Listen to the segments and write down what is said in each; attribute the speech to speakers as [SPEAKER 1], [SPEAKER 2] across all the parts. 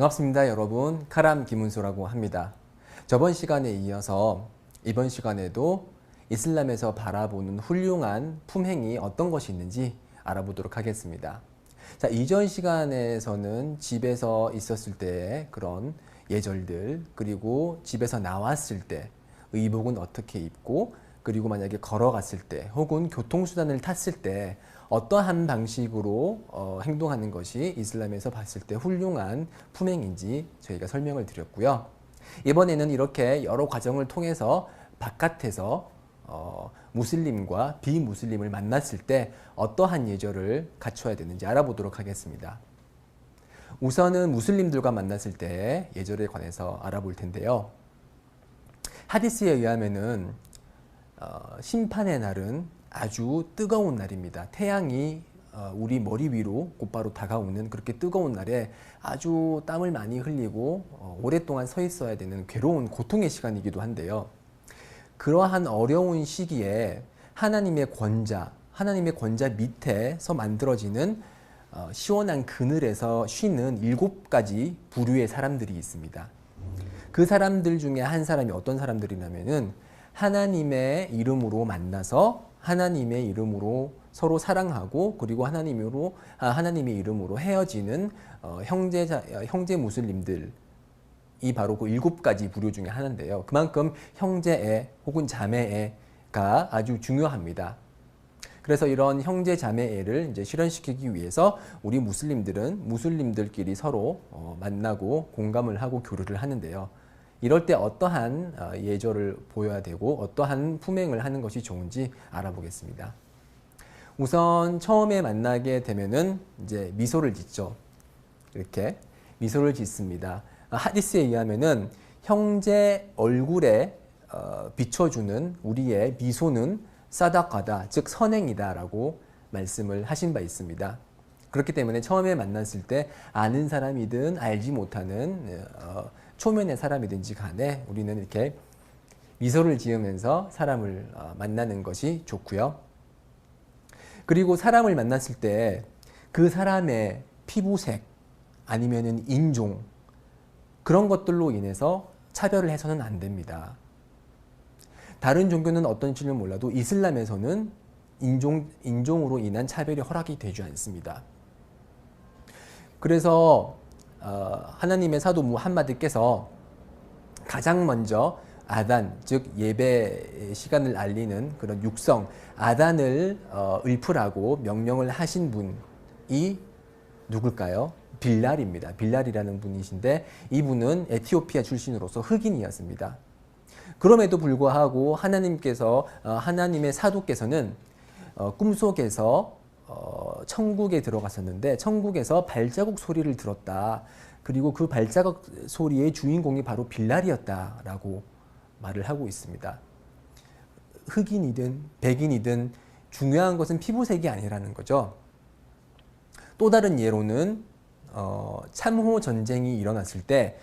[SPEAKER 1] 반갑습니다, 여러분. 카람 김은수라고 합니다. 저번 시간에 이어서 이번 시간에도 이슬람에서 바라보는 훌륭한 품행이 어떤 것이 있는지 알아보도록 하겠습니다. 자, 이전 시간에서는 집에서 있었을 때의 그런 예절들, 그리고 집에서 나왔을 때 의복은 어떻게 입고, 그리고 만약에 걸어갔을 때 혹은 교통수단을 탔을 때 어떠한 방식으로 행동하는 것이 이슬람에서 봤을 때 훌륭한 품행인지 저희가 설명을 드렸고요. 이번에는 이렇게 여러 과정을 통해서 바깥에서 무슬림과 비무슬림을 만났을 때 어떠한 예절을 갖춰야 되는지 알아보도록 하겠습니다. 우선은 무슬림들과 만났을 때 예절에 관해서 알아볼 텐데요. 하디스에 의하면은 심판의 날은 아주 뜨거운 날입니다. 태양이 우리 머리 위로 곧바로 다가오는 그렇게 뜨거운 날에 아주 땀을 많이 흘리고 오랫동안 서 있어야 되는 괴로운 고통의 시간이기도 한데요. 그러한 어려운 시기에 하나님의 권자 밑에서 만들어지는 시원한 그늘에서 쉬는 7가지 부류의 사람들이 있습니다. 그 사람들 중에 한 사람이 어떤 사람들이냐면은 하나님의 이름으로 만나서 하나님의 이름으로 서로 사랑하고, 그리고 하나님의 이름으로 헤어지는 형제 무슬림들이 바로 그 7가지 부류 중에 하나인데요. 그만큼 형제애 혹은 자매애가 아주 중요합니다. 그래서 이런 형제 자매애를 이제 실현시키기 위해서 우리 무슬림들끼리 서로 만나고 공감을 하고 교류를 하는데요. 이럴 때 어떠한 예절을 보여야 되고 어떠한 품행을 하는 것이 좋은지 알아보겠습니다. 우선 처음에 만나게 되면은 이제 미소를 짓죠. 이렇게 미소를 짓습니다. 하디스에 의하면은 형제 얼굴에 비춰주는 우리의 미소는 사다카다, 즉 선행이다라고 말씀을 하신 바 있습니다. 그렇기 때문에 처음에 만났을 때 아는 사람이든 알지 못하는 초면의 사람이든지 간에 우리는 이렇게 미소를 지으면서 사람을 만나는 것이 좋고요. 그리고 사람을 만났을 때 그 사람의 피부색 아니면은 인종, 그런 것들로 인해서 차별을 해서는 안 됩니다. 다른 종교는 어떤지는 몰라도 이슬람에서는 인종으로 인한 차별이 허락이 되지 않습니다. 그래서 하나님의 사도 무함마드께서 가장 먼저 아단, 즉 예배 시간을 알리는 그런 육성 아단을 읊으라고 명령을 하신 분이 누굴까요? 빌랄입니다. 빌랄이라는 분이신데 이분은 에티오피아 출신으로서 흑인이었습니다. 그럼에도 불구하고 하나님의 사도께서는 꿈속에서 천국에 들어갔었는데 천국에서 발자국 소리를 들었다. 그리고 그 발자국 소리의 주인공이 바로 빌랄이었다라고 말을 하고 있습니다. 흑인이든 백인이든 중요한 것은 피부색이 아니라는 거죠. 또 다른 예로는 참호 전쟁이 일어났을 때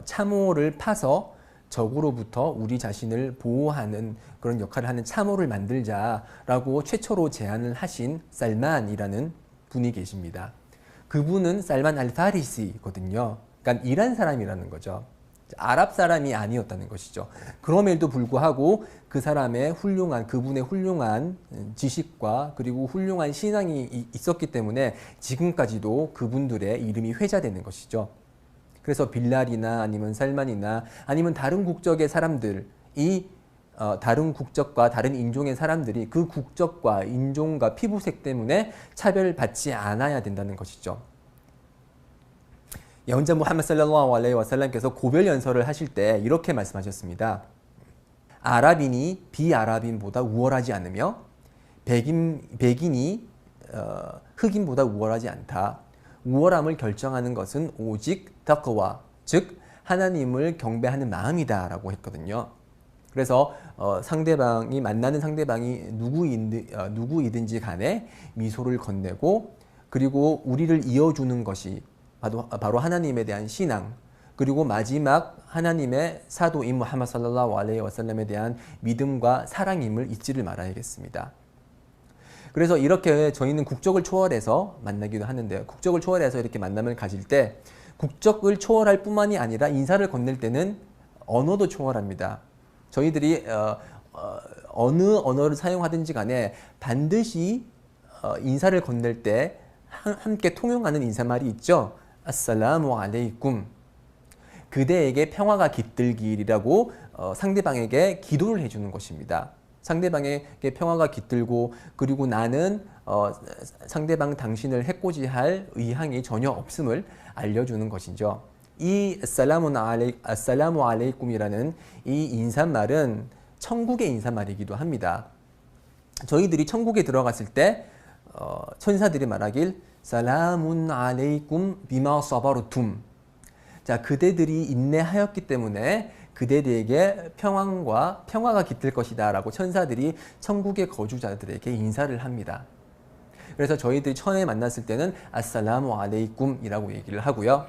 [SPEAKER 1] 참호를 파서 적으로부터 우리 자신을 보호하는 그런 역할을 하는 참호를 만들자라고 최초로 제안을 하신 살만이라는 분이 계십니다. 그분은 살만 알파리시거든요. 그러니까 이란 사람이라는 거죠. 아랍 사람이 아니었다는 것이죠. 그럼에도 불구하고 그분의 훌륭한 지식과 그리고 훌륭한 신앙이 있었기 때문에 지금까지도 그분들의 이름이 회자되는 것이죠. 그래서 빌랄이나 아니면 살만이나 아니면 다른 국적의 사람들이 다른 국적과 다른 인종의 사람들이 그 국적과 인종과 피부색 때문에 차별받지 않아야 된다는 것이죠. 예언자 무함마드 살랄라후 알레이히 와살람께서 고별 연설을 하실 때 이렇게 말씀하셨습니다. 아랍인이 비아랍인보다 우월하지 않으며 백인이 흑인보다 우월하지 않다. 우월함을 결정하는 것은 오직 타크와, 즉 하나님을 경배하는 마음이다 라고 했거든요. 그래서 만나는 상대방이 누구이든지 간에 미소를 건네고, 그리고 우리를 이어주는 것이 바로 하나님에 대한 신앙, 그리고 마지막 하나님의 사도인 무함마드 살랄라후 알레이히 와살람에 대한 믿음과 사랑임을 잊지를 말아야겠습니다. 그래서 이렇게 저희는 국적을 초월해서 만나기도 하는데요. 국적을 초월해서 이렇게 만남을 가질 때 국적을 초월할 뿐만이 아니라 인사를 건넬 때는 언어도 초월합니다. 저희들이 어느 언어를 사용하든지 간에 반드시 인사를 건넬 때 함께 통용하는 인사말이 있죠. 아살라무 알레이쿰. 그대에게 평화가 깃들기라고 상대방에게 기도를 해주는 것입니다. 상대방에게 평화가 깃들고 그리고 나는 상대방 당신을 해코지할 의향이 전혀 없음을 알려주는 것이죠. 이 아살라무 알레이쿰이라는 이 인사말은 천국의 인사말이기도 합니다. 저희들이 천국에 들어갔을 때 천사들이 말하길 살라문 알레이쿰 비마 사바르툼. 자, 그대들이 인내하였기 때문에 그대들에게 평화가 깃들 것이다 라고 천사들이 천국의 거주자들에게 인사를 합니다. 그래서 저희들이 처음에 만났을 때는 아살라무 알레이쿰 이라고 얘기를 하고요.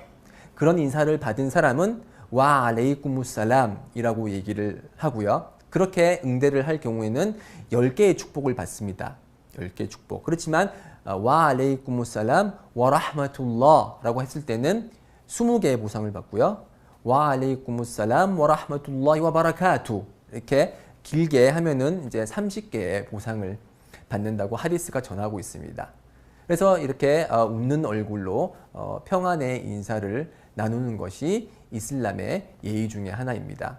[SPEAKER 1] 그런 인사를 받은 사람은 와 알레이쿰무살람 이라고 얘기를 하고요. 그렇게 응대를 할 경우에는 10개의 축복을 받습니다. 10개의 축복. 그렇지만 와 알레이쿰무살람 와 라흐마툴라 라고 했을 때는 20개의 보상을 받고요. 와 알레이쿰무살람 와 라흐마툴라히 와 바라카투 이렇게 길게 하면은 이제 30개의 보상을 받는다고 하디스가 전하고 있습니다. 그래서 이렇게 웃는 얼굴로 평안의 인사를 나누는 것이 이슬람의 예의 중에 하나입니다.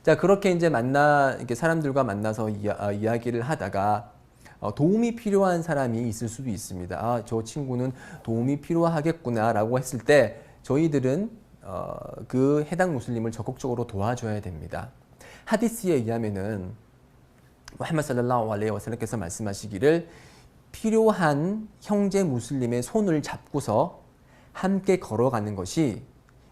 [SPEAKER 1] 자, 그렇게 이제 이렇게 사람들과 만나서 이야기를 하다가 도움이 필요한 사람이 있을 수도 있습니다. 아, 저 친구는 도움이 필요하겠구나 라고 했을 때 저희들은 그 해당 무슬림을 적극적으로 도와줘야 됩니다. 하디스에 의하면은 무함마드 살랄라후 알레이히 와살람께서 말씀하시기를 필요한 형제 무슬림의 손을 잡고서 함께 걸어가는 것이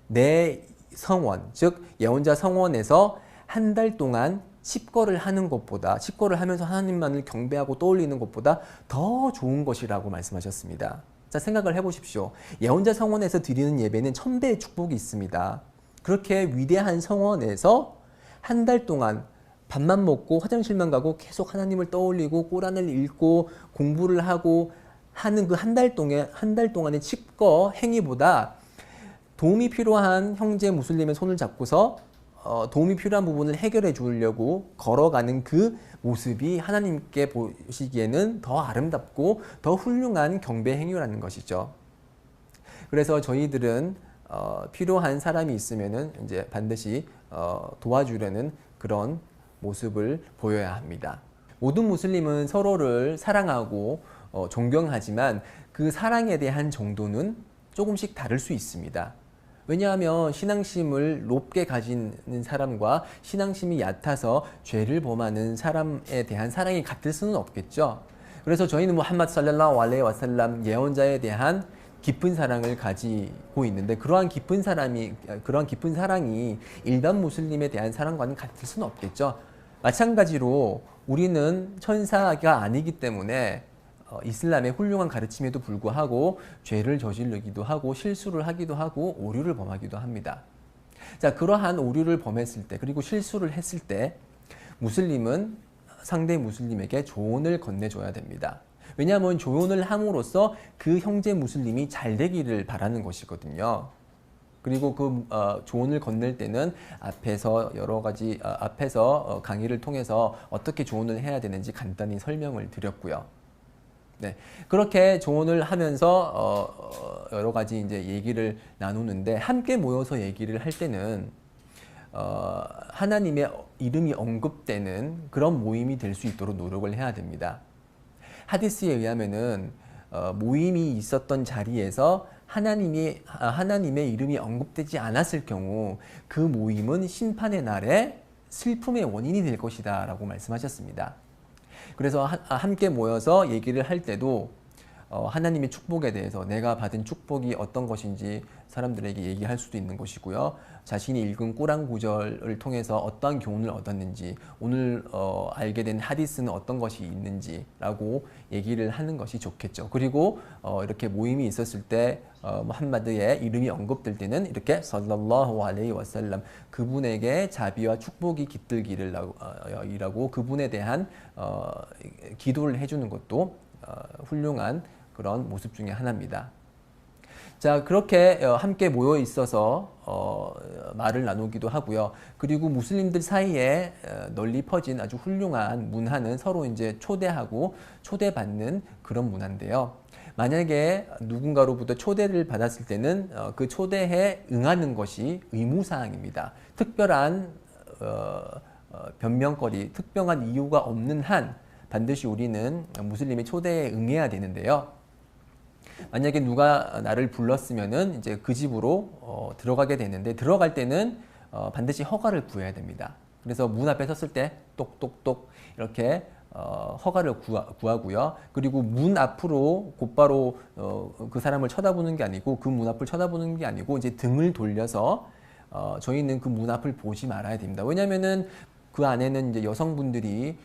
[SPEAKER 1] 내 성원, 즉 예언자 성원에서 한 달 동안 칩거를 하는 것보다, 칩거를 하면서 하나님만을 경배하고 떠올리는 것보다 더 좋은 것이라고 말씀하셨습니다. 자, 생각을 해보십시오. 예언자 성원에서 드리는 예배는 1000배의 축복이 있습니다. 그렇게 위대한 성원에서 한 달 동안 밥만 먹고 화장실만 가고 계속 하나님을 떠올리고 꾸란을 읽고 공부를 하고 하는 그 한 달 동안의 칩거 행위보다 도움이 필요한 형제 무슬림의 손을 잡고서 도움이 필요한 부분을 해결해 주려고 걸어가는 그 모습이 하나님께 보시기에는 더 아름답고 더 훌륭한 경배 행위라는 것이죠. 그래서 저희들은 필요한 사람이 있으면은 이제 반드시 도와주려는 그런 모습을 보여야 합니다. 모든 무슬림은 서로를 사랑하고 존경하지만 그 사랑에 대한 정도는 조금씩 다를 수 있습니다. 왜냐하면 신앙심을 높게 가지는 사람과 신앙심이 얕아서 죄를 범하는 사람에 대한 사랑이 같을 수는 없겠죠. 그래서 저희는 무함마드 살랄라후 알레이히 와살람 예언자에 대한 깊은 사랑을 가지고 있는데 그러한 깊은 사랑이 일반 무슬림에 대한 사랑과는 같을 수는 없겠죠. 마찬가지로 우리는 천사가 아니기 때문에 이슬람의 훌륭한 가르침에도 불구하고 죄를 저지르기도 하고 실수를 하기도 하고 오류를 범하기도 합니다. 자, 그러한 오류를 범했을 때 그리고 실수를 했을 때 무슬림은 상대 무슬림에게 조언을 건네줘야 됩니다. 왜냐하면 조언을 함으로써 그 형제 무슬림이 잘 되기를 바라는 것이거든요. 그리고 그 조언을 건넬 때는 앞에서 강의를 통해서 어떻게 조언을 해야 되는지 간단히 설명을 드렸고요. 네, 그렇게 조언을 하면서 여러 가지 이제 얘기를 나누는데 함께 모여서 얘기를 할 때는 하나님의 이름이 언급되는 그런 모임이 될 수 있도록 노력을 해야 됩니다. 하디스에 의하면은 모임이 있었던 자리에서 하나님의 이름이 언급되지 않았을 경우 그 모임은 심판의 날에 슬픔의 원인이 될 것이다 라고 말씀하셨습니다. 그래서 함께 모여서 얘기를 할 때도 하나님의 축복에 대해서 내가 받은 축복이 어떤 것인지 사람들에게 얘기할 수도 있는 것이고요. 자신이 읽은 꾸란 구절을 통해서 어떠한 교훈을 얻었는지, 오늘 알게 된 하디스는 어떤 것이 있는지라고 얘기를 하는 것이 좋겠죠. 그리고 이렇게 모임이 있었을 때 무함마드의 이름이 언급될 때는 이렇게 살랄라후 알레이히 와살람 그분에게 자비와 축복이 깃들기를 이라고 그분에 대한 기도를 해주는 것도 훌륭한 그런 모습 중에 하나입니다. 자, 그렇게 함께 모여 있어서 말을 나누기도 하고요. 그리고 무슬림들 사이에 널리 퍼진 아주 훌륭한 문화는 서로 이제 초대하고 초대받는 그런 문화인데요. 만약에 누군가로부터 초대를 받았을 때는 그 초대에 응하는 것이 의무사항입니다. 특별한 변명거리, 특별한 이유가 없는 한 반드시 우리는 무슬림의 초대에 응해야 되는데요. 만약에 누가 나를 불렀으면은 이제 그 집으로 들어가게 되는데, 들어갈 때는 반드시 허가를 구해야 됩니다. 그래서 문 앞에 섰을 때 똑똑똑 이렇게 허가를 구하고요. 그리고 문 앞으로 곧바로 그 사람을 쳐다보는 게 아니고, 그 문 앞을 쳐다보는 게 아니고 이제 등을 돌려서 저희는 그 문 앞을 보지 말아야 됩니다. 왜냐하면은 그 안에는 이제 여성분들이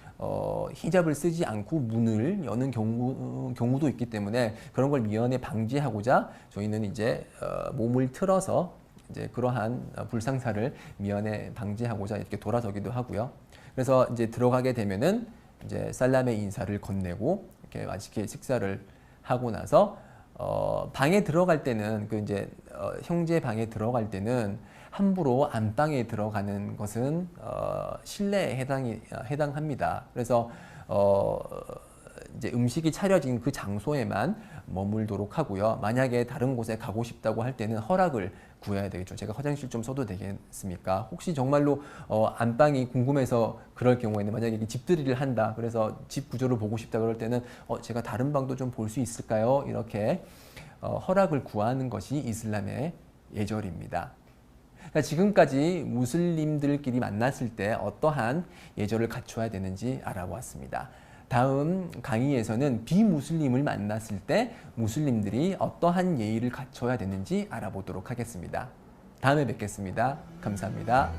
[SPEAKER 1] 히잡을 쓰지 않고 문을 여는 경우도 있기 때문에 그런 걸 미연에 방지하고자 저희는 이제 몸을 틀어서 이제 그러한 불상사를 미연에 방지하고자 이렇게 돌아서기도 하고요. 그래서 이제 들어가게 되면은 이제 살람의 인사를 건네고 이렇게 맛있게 식사를 하고 나서 방에 들어갈 때는 그 이제 형제 방에 들어갈 때는 함부로 안방에 들어가는 것은 실내에 해당합니다. 그래서 이제 음식이 차려진 그 장소에만 머물도록 하고요. 만약에 다른 곳에 가고 싶다고 할 때는 허락을 구해야 되겠죠. 제가 화장실 좀 써도 되겠습니까? 혹시 정말로 안방이 궁금해서 그럴 경우에는, 만약에 집들이를 한다, 그래서 집 구조를 보고 싶다 그럴 때는 제가 다른 방도 좀 볼 수 있을까요? 이렇게 허락을 구하는 것이 이슬람의 예절입니다. 그러니까 지금까지 무슬림들끼리 만났을 때 어떠한 예절을 갖춰야 되는지 알아보았습니다. 다음 강의에서는 비무슬림을 만났을 때 무슬림들이 어떠한 예의를 갖춰야 되는지 알아보도록 하겠습니다. 다음에 뵙겠습니다. 감사합니다.